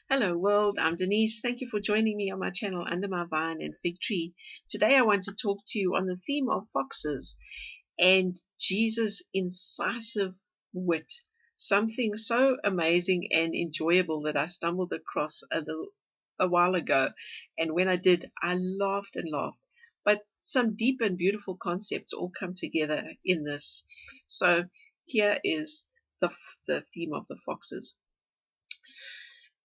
Hello world, I'm Denise. Thank you for joining me on my channel Under My Vine and Fig Tree. Today I want to talk to you on the theme of foxes and Jesus' incisive wit. Something so amazing and enjoyable that I stumbled across a while ago, and when I did, I laughed and laughed. But some deep and beautiful concepts all come together in this. So here is the theme of the foxes.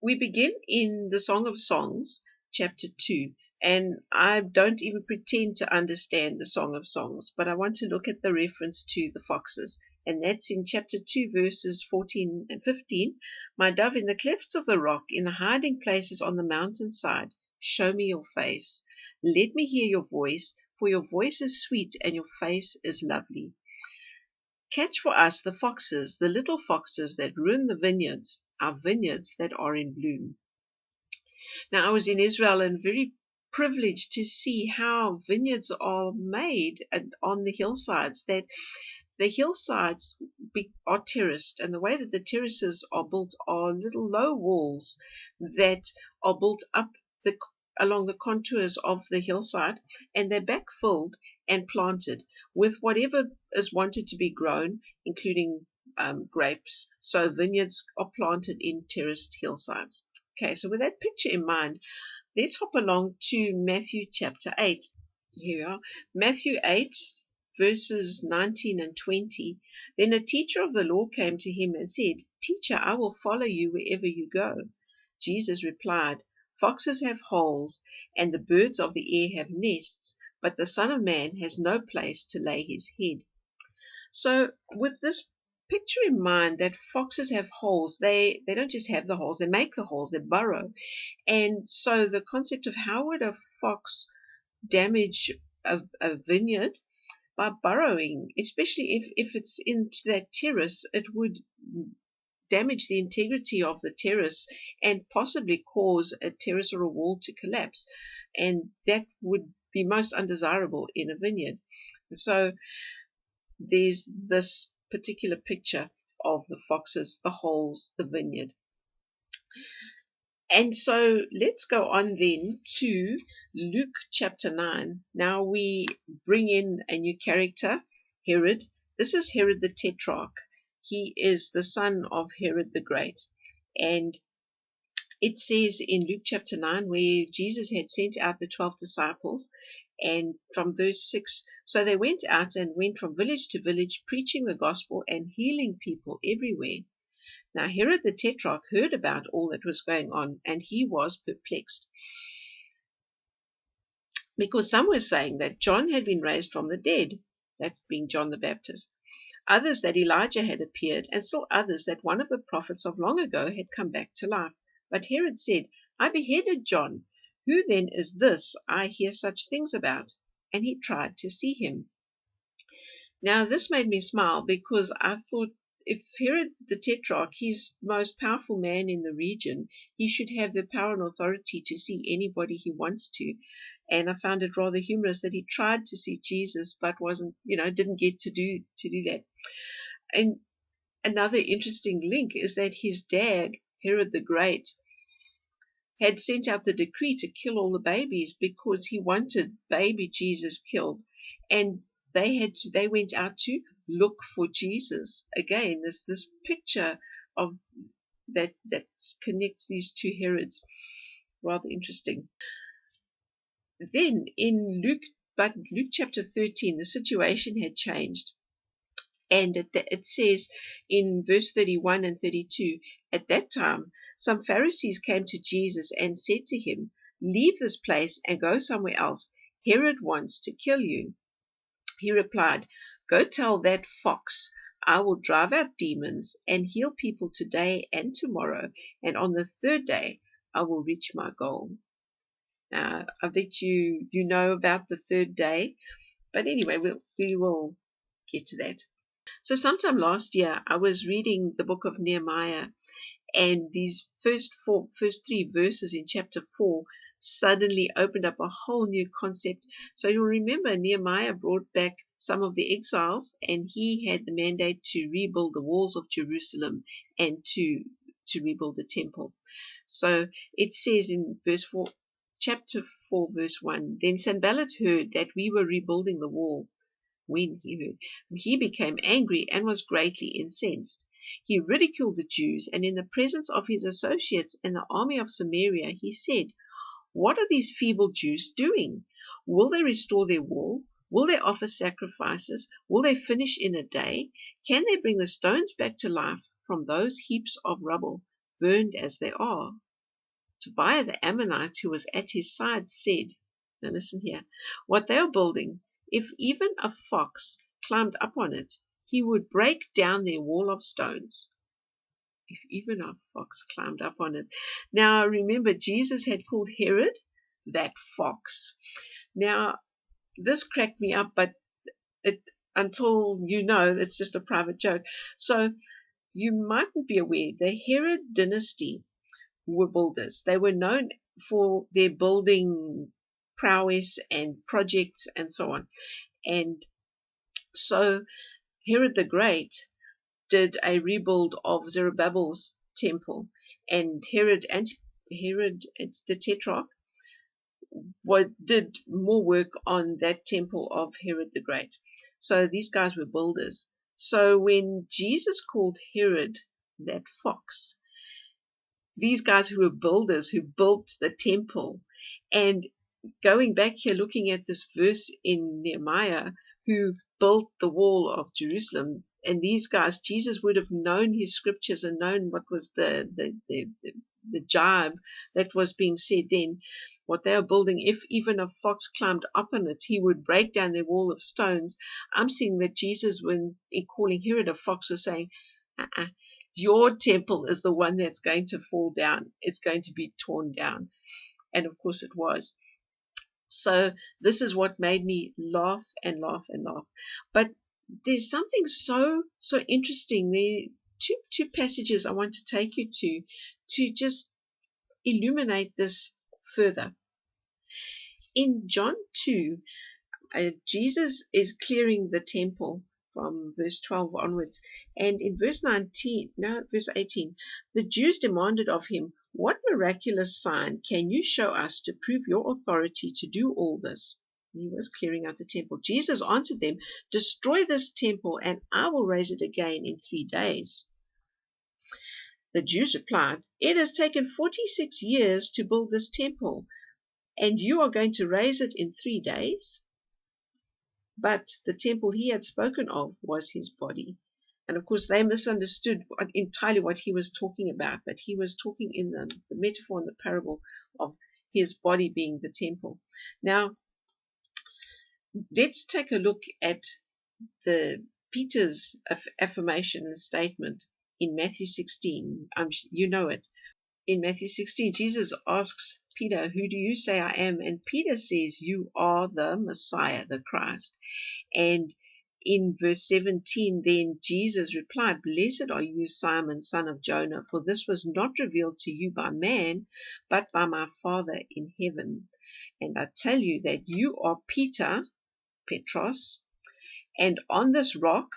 We begin in the Song of Songs, chapter 2, and I don't even pretend to understand the Song of Songs, but I want to look at the reference to the foxes, and that's in chapter 2, verses 14 and 15. My dove, in the clefts of the rock, in the hiding places on the mountainside, show me your face. Let me hear your voice, for your voice is sweet and your face is lovely. Catch for us the foxes, the little foxes that ruin the vineyards, our vineyards that are in bloom. Now, I was in Israel and very privileged to see how vineyards are made on the hillsides. That the hillsides are terraced, and the way that the terraces are built are little low walls that are built up along the contours of the hillside, and they're backfilled and planted with whatever is wanted to be grown, including grapes. So vineyards are planted in terraced hillsides. Okay, so with that picture in mind, let's hop along to Matthew chapter 8. Here we are. Matthew 8, verses 19 and 20. Then a teacher of the law came to him and said, Teacher, I will follow you wherever you go. Jesus replied, Foxes have holes, and the birds of the air have nests, but the Son of Man has no place to lay his head. So with this picture in mind that foxes have holes, they don't just have the holes, they make the holes, they burrow. And so the concept of how would a fox damage a vineyard? By burrowing, especially if it's into that terrace, it would damage the integrity of the terrace and possibly cause a terrace or a wall to collapse, and that would be most undesirable in a vineyard. So there's this particular picture of the foxes, the holes, the vineyard. And so let's go on then to Luke chapter 9. Now we bring in a new character, Herod. This is Herod the Tetrarch. He is the son of Herod the Great. And it says in Luke chapter 9, where Jesus had sent out the 12 disciples, and from verse 6, so they went out and went from village to village, preaching the gospel and healing people everywhere. Now Herod the Tetrarch heard about all that was going on, and he was perplexed, because some were saying that John had been raised from the dead, that being John the Baptist, others that Elijah had appeared, and still others that one of the prophets of long ago had come back to life. But Herod said, I beheaded John. Who then is this I hear such things about? And he tried to see him. Now this made me smile, because I thought, if Herod the Tetrarch, he's the most powerful man in the region, he should have the power and authority to see anybody he wants to. And I found it rather humorous that he tried to see Jesus, but didn't get to do that. And another interesting link is that his dad, Herod the Great, had sent out the decree to kill all the babies because he wanted baby Jesus killed, and they went out to look for Jesus. Again, this picture of that connects these two Herods, rather interesting. Then in Luke chapter 13, the situation had changed. And it says in verse 31 and 32, at that time, some Pharisees came to Jesus and said to him, Leave this place and go somewhere else. Herod wants to kill you. He replied, Go tell that fox, I will drive out demons and heal people today and tomorrow, and on the third day I will reach my goal. Now, I bet you know about the third day, but anyway, we will get to that. So sometime last year, I was reading the book of Nehemiah, and these first 3 verses in chapter 4 suddenly opened up a whole new concept. So you'll remember Nehemiah brought back some of the exiles, and he had the mandate to rebuild the walls of Jerusalem and to to rebuild the temple. So it says in verse 4, chapter 4, verse 1, then Sanballat heard that we were rebuilding the wall. When he heard, he became angry and was greatly incensed. He ridiculed the Jews, and in the presence of his associates and the army of Samaria, he said, what are these feeble Jews doing? Will they restore their wall? Will they offer sacrifices? Will they finish in a day? Can they bring the stones back to life from those heaps of rubble, burned as they are? Tobiah the Ammonite, who was at his side, said, now listen here, what they are building, if even a fox climbed up on it, he would break down their wall of stones. If even a fox climbed up on it. Now remember, Jesus had called Herod that fox. Now this cracked me up, but until it's just a private joke. So you mightn't be aware, the Herod dynasty were builders. They were known for their building prowess and projects and so on. And so Herod the Great did a rebuild of Zerubbabel's temple, and Herod the Tetrarch did more work on that temple of Herod the Great. So these guys were builders. So when Jesus called Herod that fox, these guys who were builders, who built the temple, and going back here, looking at this verse in Nehemiah, who built the wall of Jerusalem, and these guys, Jesus would have known his scriptures and known what was the jibe that was being said then. What they are building, if even a fox climbed up on it, he would break down their wall of stones. I'm seeing that Jesus, when calling Herod a fox, was saying, your temple is the one that's going to fall down. It's going to be torn down. And of course it was. So this is what made me laugh and laugh and laugh. But there's something so interesting. There are two passages I want to take you to just illuminate this further. In John 2, Jesus is clearing the temple from verse 12 onwards. And in verse 18, the Jews demanded of him, what miraculous sign can you show us to prove your authority to do all this? He was clearing out the temple. Jesus answered them, destroy this temple and I will raise it again in 3 days. The Jews replied, it has taken 46 years to build this temple, and you are going to raise it in 3 days? But the temple he had spoken of was his body. And of course, they misunderstood entirely what he was talking about. But he was talking in the metaphor and the parable of his body being the temple. Now, let's take a look at Peter's affirmation and statement in Matthew 16. You know it. In Matthew 16, Jesus asks Peter, who do you say I am? And Peter says, you are the Messiah, the Christ. And in verse 17, then Jesus replied, blessed are you, Simon, son of Jonah, for this was not revealed to you by man, but by my Father in heaven. And I tell you that you are Peter, Petros, and on this rock,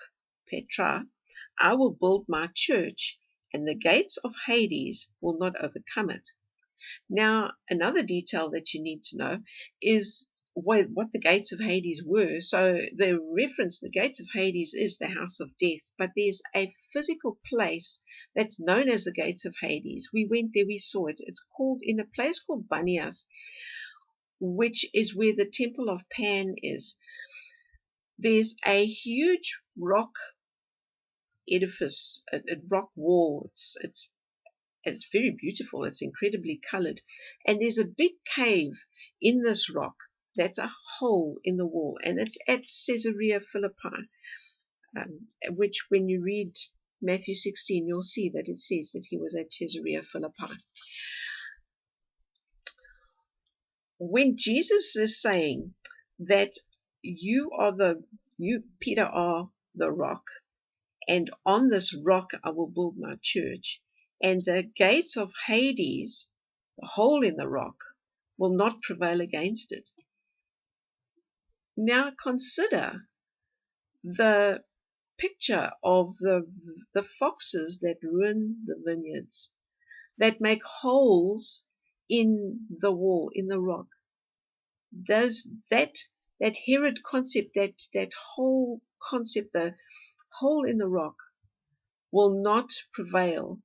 Petra, I will build my church, and the gates of Hades will not overcome it. Now, another detail that you need to know is what the gates of Hades were. So the reference, the gates of Hades, is the house of death, but there's a physical place that's known as the gates of Hades. We went there, we saw it. It's called, in a place called Banias, which is where the temple of Pan is. There's a huge rock edifice, a rock wall. It's very beautiful. It's incredibly colored. And there's a big cave in this rock that's a hole in the wall. And it's at Caesarea Philippi, which when you read Matthew 16, you'll see that it says that he was at Caesarea Philippi. When Jesus is saying that you, Peter, are the rock, and on this rock I will build my church, and the gates of Hades, the hole in the rock, will not prevail against it. Now consider the picture of the foxes that ruin the vineyards. that make holes in the wall, in the rock. That Herod concept, that whole concept, the hole in the rock, will not prevail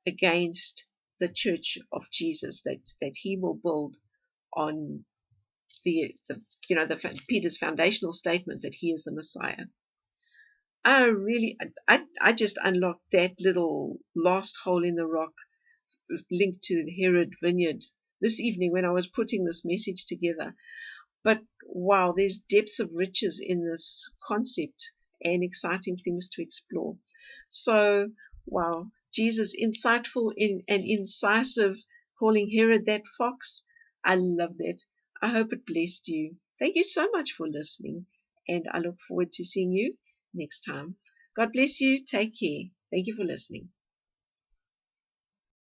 against the church of Jesus that he will build on Peter's foundational statement that he is the Messiah. I just unlocked that little last hole in the rock linked to the Herod vineyard this evening when I was putting this message together. But wow, there's depths of riches in this concept and exciting things to explore. So, wow, Jesus, insightful and incisive, calling Herod that fox. I love that. I hope it blessed you. Thank you so much for listening, and I look forward to seeing you next time. God bless you. Take care. Thank you for listening.